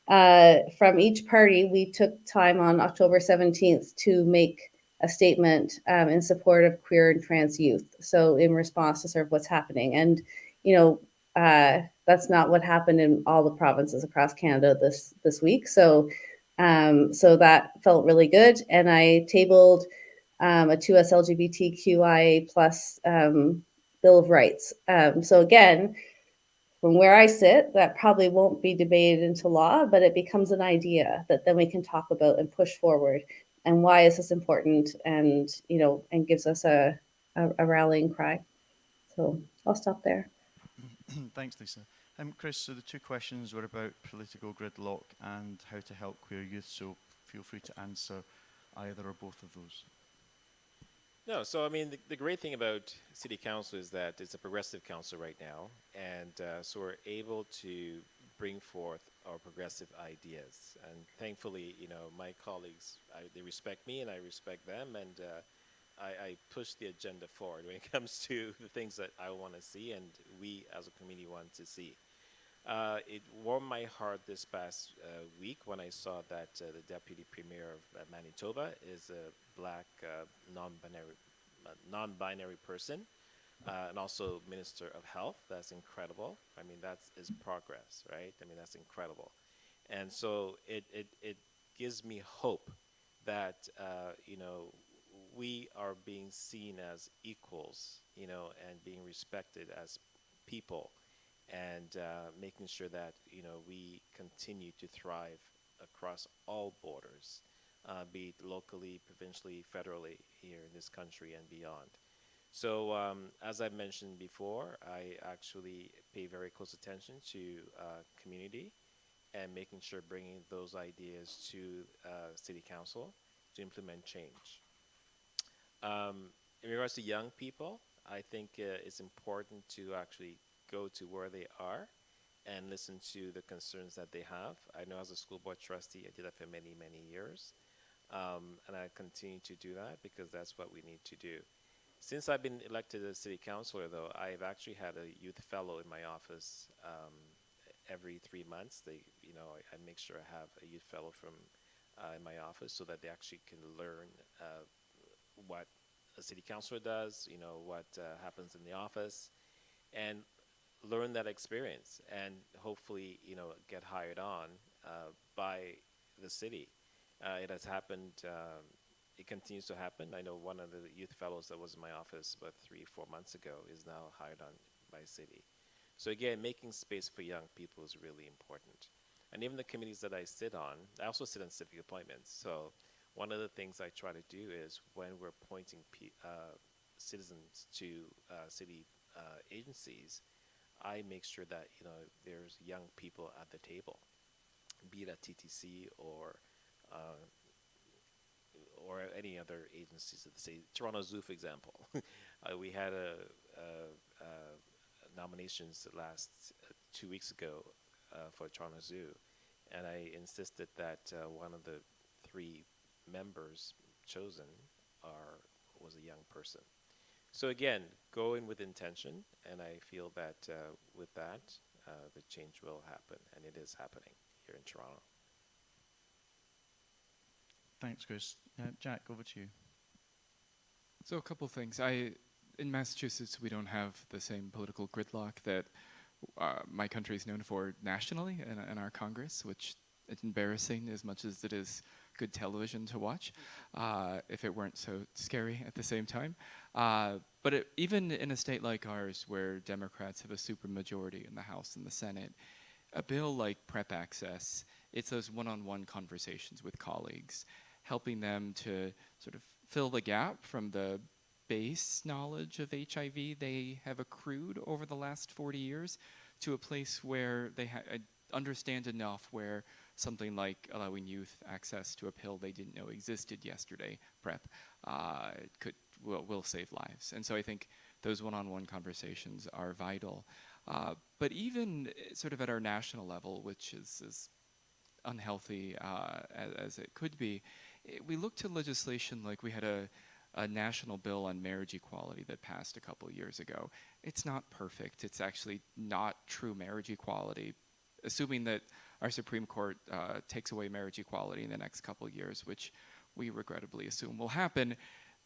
from each party, we took time on October 17th to make a statement in support of queer and trans youth. So in response to sort of what's happening. And, that's not what happened in all the provinces across Canada this week. So that felt really good. And I tabled a 2S LGBTQIA plus Bill of Rights. So again, from where I sit, that probably won't be debated into law, but it becomes an idea that then we can talk about and push forward. And why is this important? And and gives us a rallying cry. So I'll stop there. Thanks, Lisa. Chris, so the two questions were about political gridlock and how to help queer youth, so feel free to answer either or both of those. No, so I mean, the great thing about City Council is that it's a progressive council right now, and so we're able to bring forth our progressive ideas. And thankfully, my colleagues, they respect me and I respect them, and I push the agenda forward when it comes to the things that I want to see and we as a community want to see. It warmed my heart this past week when I saw that the Deputy Premier of Manitoba is a Black non-binary person and also Minister of Health. That's incredible. I mean, that is progress, right? I mean, that's incredible. And so it gives me hope that, we are being seen as equals, and being respected as people, and making sure that we continue to thrive across all borders, be it locally, provincially, federally here in this country and beyond. So as I mentioned before, I actually pay very close attention to community and making sure bringing those ideas to City Council to implement change. In regards to young people, I think it's important to actually go to where they are and listen to the concerns that they have. I know as a school board trustee, I did that for many, many years. And I continue to do that because that's what we need to do. Since I've been elected as city councilor, though, I've actually had a youth fellow in my office every 3 months. I make sure I have a youth fellow from in my office so that they actually can learn what a city councilor does, what happens in the office, and learn that experience, and hopefully, get hired on by the city. It has happened. It continues to happen. I know one of the youth fellows that was in my office about 3-4 months ago is now hired on by city. So again, making space for young people is really important. And even the committees that I sit on, I also sit on civic appointments. So one of the things I try to do is when we're appointing citizens to city agencies, I make sure that there's young people at the table, be it at TTC uh, or any other agencies of the city. Toronto Zoo, for example, we had nominations last 2 weeks ago for Toronto Zoo, and I insisted that one of the 3 members chosen was a young person. So again, go in with intention, and I feel that with that, the change will happen, and it is happening here in Toronto. Thanks, Chris. Jack, over to you. So a couple things. In Massachusetts, we don't have the same political gridlock that my country is known for nationally in our Congress, which is embarrassing as much as it is good television to watch, if it weren't so scary at the same time. But even in a state like ours, where Democrats have a supermajority in the House and the Senate, a bill like PrEP access, it's those one-on-one conversations with colleagues, helping them to sort of fill the gap from the base knowledge of HIV they have accrued over the last 40 years to a place where they understand enough where something like allowing youth access to a pill they didn't know existed yesterday, PrEP, will save lives. And so I think those one-on-one conversations are vital. But even sort of at our national level, which is as unhealthy as it could be, we look to legislation like we had a national bill on marriage equality that passed a couple years ago. It's not perfect. It's actually not true marriage equality, assuming that our Supreme Court takes away marriage equality in the next couple years, which we regrettably assume will happen.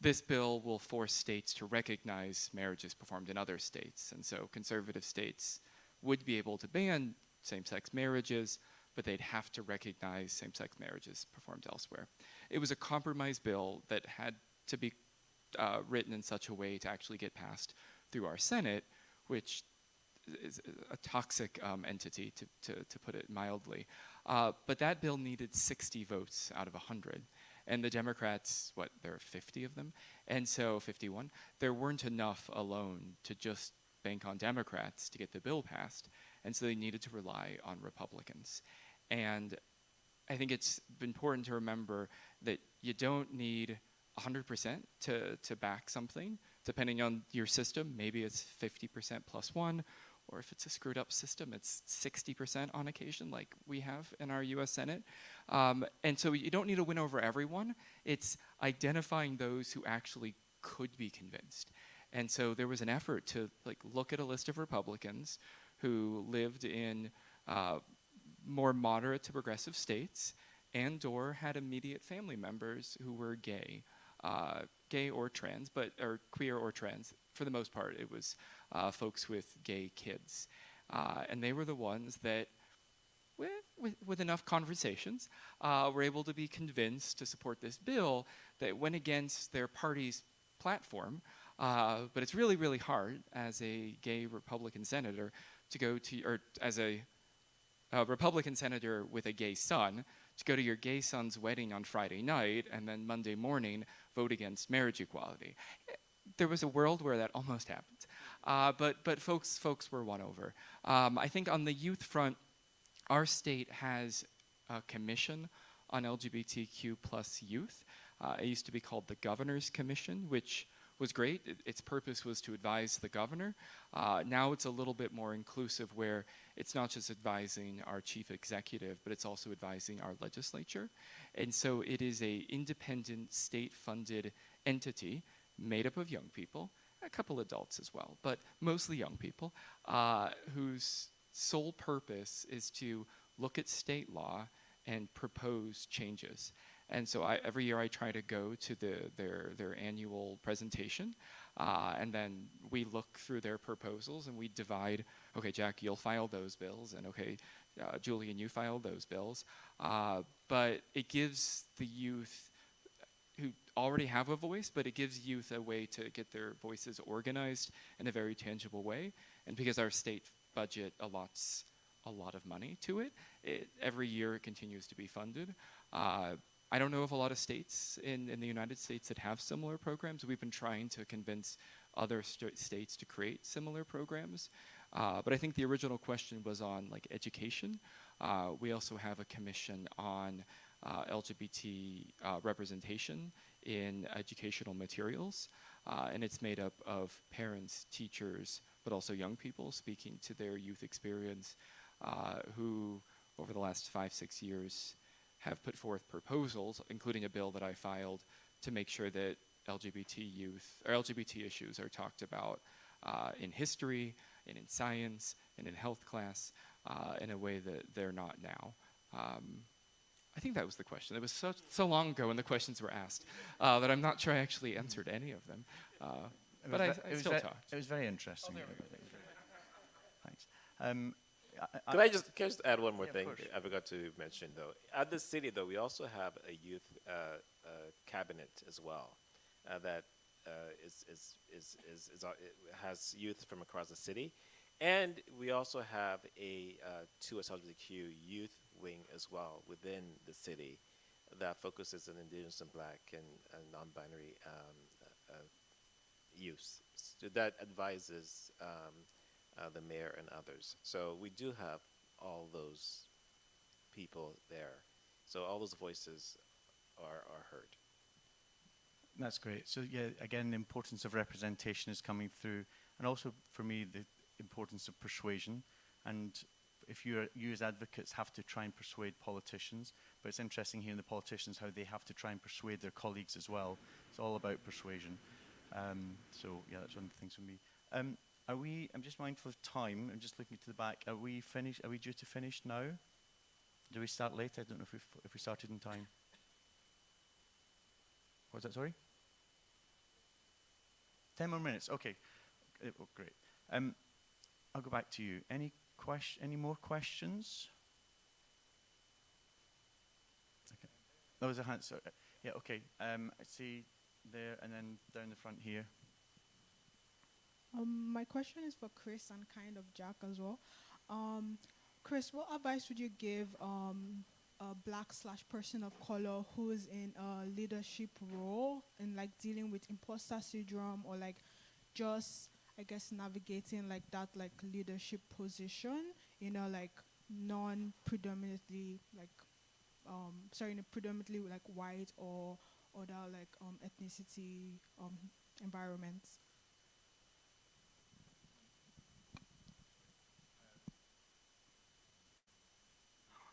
This bill will force states to recognize marriages performed in other states. And so conservative states would be able to ban same-sex marriages, but they'd have to recognize same-sex marriages performed elsewhere. It was a compromise bill that had to be written in such a way to actually get passed through our Senate, which is a toxic entity, to put it mildly. But that bill needed 60 votes out of 100. And the Democrats, there are 50 of them, and so 51. There weren't enough alone to just bank on Democrats to get the bill passed, and so they needed to rely on Republicans. And I think it's important to remember that you don't need 100% to back something. Depending on your system, maybe it's 50% plus 1, or if it's a screwed up system, it's 60% on occasion, like we have in our US Senate. And so you don't need to win over everyone. It's identifying those who actually could be convinced. And so there was an effort to look at a list of Republicans who lived in more moderate to progressive states and/or had immediate family members who were gay or trans, or queer or trans. For the most part, it was folks with gay kids. And they were the ones that, with enough conversations, were able to be convinced to support this bill that went against their party's platform. But it's really, really hard as a gay Republican senator to go to, or as a Republican senator with a gay son, to go to your gay son's wedding on Friday night and then Monday morning vote against marriage equality. There was a world where that almost happened, but folks were won over. I think on the youth front, our state has a commission on LGBTQ plus youth. It used to be called the Governor's Commission, which was great. Its purpose was to advise the governor. Now it's a little bit more inclusive, where it's not just advising our chief executive, but it's also advising our legislature. And so it is an independent state-funded entity made up of young people, a couple adults as well, but mostly young people, whose sole purpose is to look at state law and propose changes. And so every year I try to go to their annual presentation, and then we look through their proposals and we divide, okay, Jack, you'll file those bills, and okay, Julian, you file those bills. But it gives the youth who already have a voice, but it gives youth a way to get their voices organized in a very tangible way. And because our state budget allots a lot of money to it. Every year it continues to be funded. I don't know of a lot of states in the United States that have similar programs. We've been trying to convince other states to create similar programs. But I think the original question was on like education. We also have a commission on LGBT representation in educational materials. And it's made up of parents, teachers, but also young people speaking to their youth experience, who over the last 5-6 years have put forth proposals, including a bill that I filed, to make sure that LGBT youth or LGBT issues are talked about in history and in science and in health class in a way that they're not now. I think that was the question. It was so long ago when the questions were asked that I'm not sure I actually answered any of them. But I still talked. It was very interesting. Thanks. Can I just add one more Yeah, of thing? course. I forgot to mention though. At the city though, we also have a youth cabinet as well that has youth from across the city, and we also have a 2SLGBTQ youth wing as well within the city that focuses on Indigenous and Black and non-binary youth. So that advises the mayor and others. So we do have all those people there. So all those voices are heard. That's great. So yeah, again, the importance of representation is coming through, and also for me, the importance of persuasion. And if you as advocates have to try and persuade politicians, but it's interesting hearing the politicians how they have to try and persuade their colleagues as well. It's all about persuasion. So yeah, that's one of the things for me. I'm just mindful of time. I'm just looking to the back. Are we finished? Are we due to finish now? Do we start late? I don't know if we started in time. What was that, sorry? 10 more minutes, okay. Oh, great. I'll go back to you. Any more questions? Okay. There was a hand, sorry. Yeah, okay. I see there and then down the front here. My question is for Chris and kind of Jack as well. Chris, what advice would you give a Black/person of color who is in a leadership role and like dealing with imposter syndrome or like just, I guess, navigating like that like leadership position, you know, like non-predominantly like, predominantly like white or other like ethnicity environments?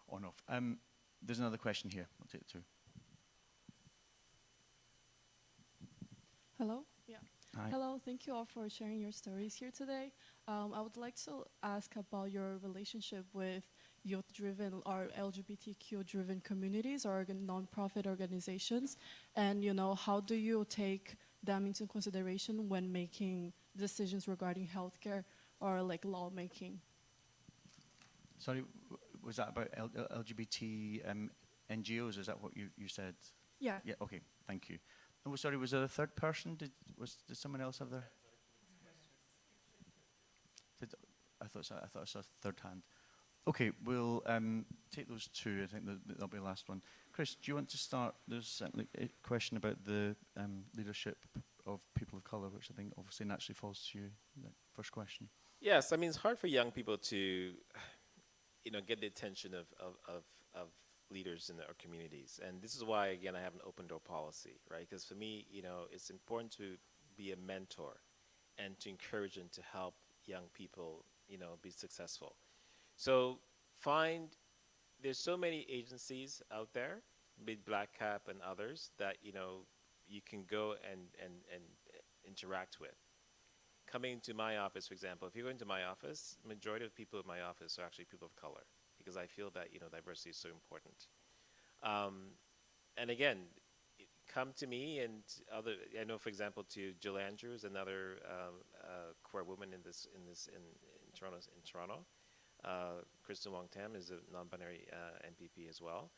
On off. There's another question here. I'll take it too. Hello? Yeah. Hi. Hello, thank you all for sharing your stories here today. I would like to ask about your relationship with youth-driven or LGBTQ-driven communities or non-profit organizations, and how do you take them into consideration when making decisions regarding healthcare or like lawmaking? Sorry, was that about LGBT NGOs? Is that what you said? Yeah. Yeah. Okay. Thank you. Oh, sorry. Was there a third person? Did someone else have their? I thought I saw a third hand. Okay, we'll take those two. I think that'll be the last one. Chris, do you want to start? There's a question about the leadership of people of color, which I think obviously naturally falls to you. The first question. Yes, I mean it's hard for young people to get the attention of leaders in our communities. And this is why, again, I have an open door policy, right? Because for me, it's important to be a mentor and to encourage and to help young people, be successful. So there's so many agencies out there, be it Black Cap and others, that, you can go and interact with. Coming to my office, for example, if you go into my office, majority of people in my office are actually people of color, because I feel that diversity is so important. And again, come to me and I know, for example, to Jill Andrews, another queer woman in Toronto. Kristen Wong Tam is a non-binary MPP as well.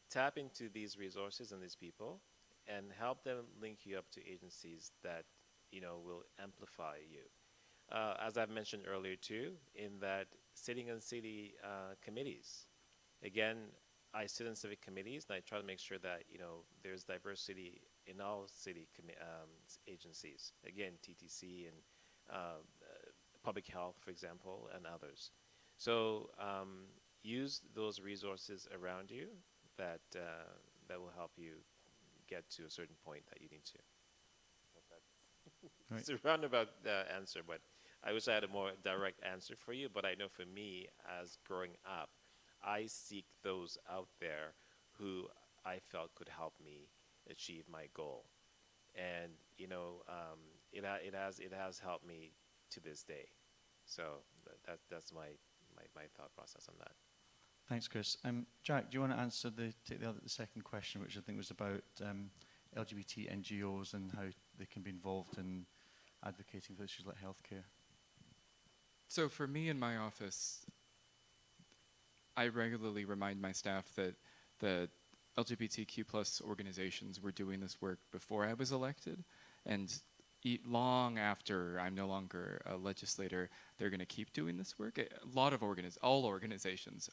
Tap into these resources and these people, and help them link you up to agencies that will amplify you. as I've mentioned earlier too, in that sitting on city committees. Again, I sit in civic committees and I try to make sure that there's diversity in all city agencies. Again, TTC and public health, for example, and others. So use those resources around you that that will help you get to a certain point that you need to. Right. It's a roundabout answer, but I wish I had a more direct answer for you. But I know for me, as growing up, I seek those out there who I felt could help me achieve my goal, and it has helped me to this day. So that's my thought process on that. Thanks, Chris. Jack, do you want to take the second question, which I think was about LGBT NGOs and how they can be involved in advocating for issues like healthcare? So for me in my office, I regularly remind my staff that the LGBTQ plus organizations were doing this work before I was elected, and long after I'm no longer a legislator, they're going to keep doing this work. A lot of all organizations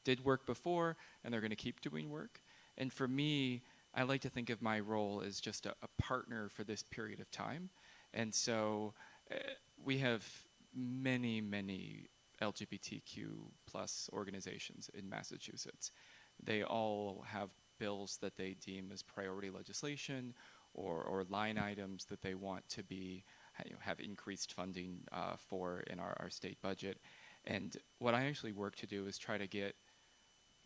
did work before, and they're going to keep doing work. And for me, I like to think of my role as just a partner for this period of time. And so we have many, many LGBTQ plus organizations in Massachusetts. They all have bills that they deem as priority legislation or line items that they want to be have increased funding for in our state budget. And what I actually work to do is try to get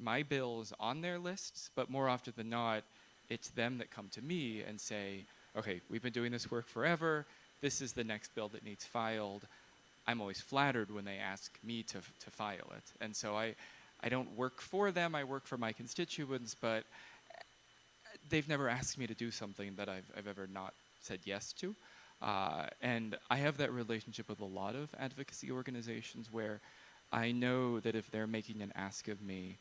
my bills on their lists, but more often than not, it's them that come to me and say, okay, we've been doing this work forever. This is the next bill that needs filed. I'm always flattered when they ask me to file it. And so I don't work for them, I work for my constituents, but they've never asked me to do something that I've ever not said yes to. And I have that relationship with a lot of advocacy organizations where I know that if they're making an ask of me,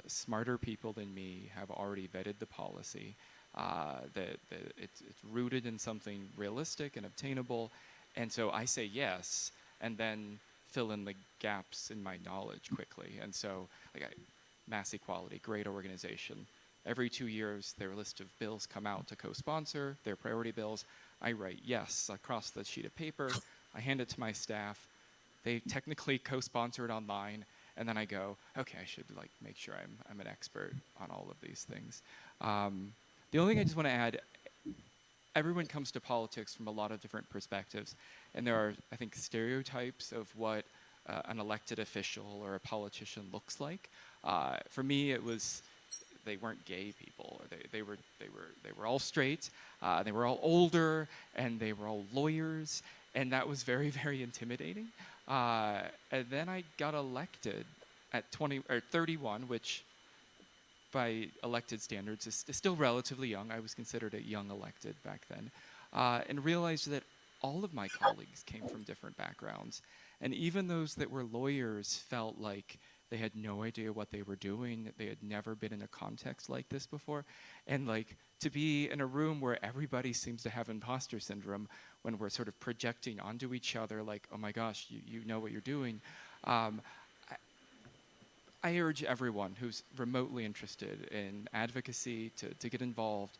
smarter people than me have already vetted the policy, that it's rooted in something realistic and obtainable. And so I say yes, and then fill in the gaps in my knowledge quickly. And so, Mass Equality, great organization. Every 2 years, their list of bills come out to co-sponsor, their priority bills. I write yes across the sheet of paper. I hand it to my staff. They technically co-sponsor it online. And then I go, okay, I should make sure I'm an expert on all of these things. The only thing I just want to add, everyone comes to politics from a lot of different perspectives. And there are, I think, stereotypes of what an elected official or a politician looks like. For me, it was they weren't gay people. They were all straight. They were all older, and they were all lawyers, and that was very, very intimidating. And then I got elected at 31, which by elected standards is still relatively young. I was considered a young elected back then, and realized that all of my colleagues came from different backgrounds. And even those that were lawyers felt like they had no idea what they were doing. They had never been in a context like this before. And to be in a room where everybody seems to have imposter syndrome when we're sort of projecting onto each other like, oh my gosh, you know what you're doing. I urge everyone who's remotely interested in advocacy to get involved,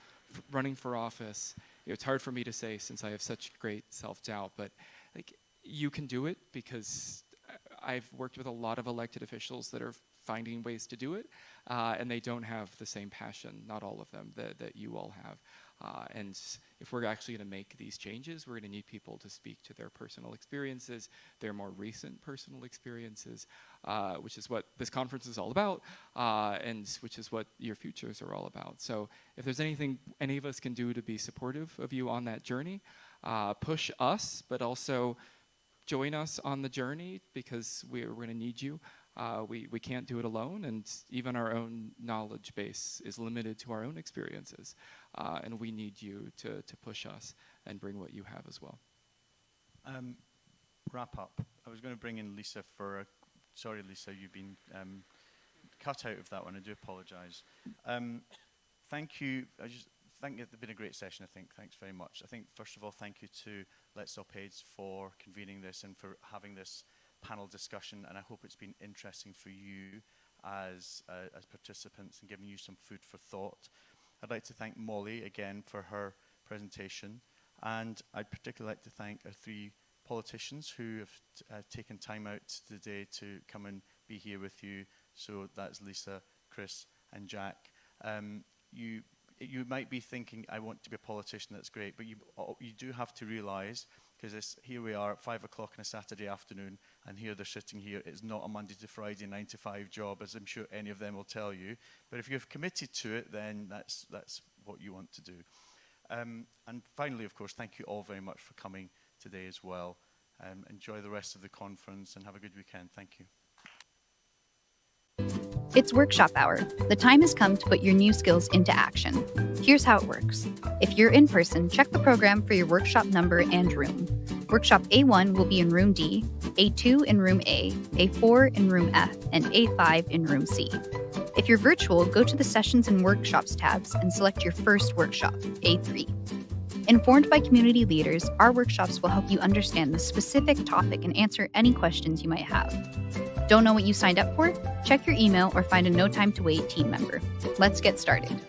running for office. It's hard for me to say since I have such great self-doubt, but you can do it because I've worked with a lot of elected officials that are finding ways to do it, and they don't have the same passion, not all of them, that you all have. And if we're actually going to make these changes, we're going to need people to speak to their personal experiences, their more recent personal experiences, which is what this conference is all about, and which is what your futures are all about. So if there's anything any of us can do to be supportive of you on that journey, push us, but also join us on the journey because we're going to need you. We can't do it alone, and even our own knowledge base is limited to our own experiences, and we need you to push us and bring what you have as well. Wrap up. I was going to bring in Lisa sorry, Lisa, you've been cut out of that one. I do apologize. Thank you. It's been a great session, I think. Thanks very much. I think, first of all, thank you to Let's Up Aids for convening this and for having this panel discussion, and I hope it's been interesting for you as participants and giving you some food for thought. I'd like to thank Molly again for her presentation, and I'd particularly like to thank our three politicians who have taken time out today to come and be here with you. So that's Lisa, Chris, and Jack. You might be thinking, I want to be a politician, that's great, but you do have to realize, because here we are at 5 o'clock on a Saturday afternoon, and here they're sitting here. It's not a Monday to Friday 9 to 5 job, as I'm sure any of them will tell you. But if you've committed to it, then that's what you want to do. And finally, of course, thank you all very much for coming today as well. Enjoy the rest of the conference and have a good weekend. Thank you. It's workshop hour. The time has come to put your new skills into action. Here's how it works. If you're in person, check the program for your workshop number and room. Workshop A1 will be in room D, A2 in room A, A4 in room F, and A5 in room C. If you're virtual, go to the Sessions and Workshops tabs and select your first workshop, A3. Informed by community leaders, our workshops will help you understand the specific topic and answer any questions you might have. Don't know what you signed up for? Check your email or find a No Time to Wait team member. Let's get started.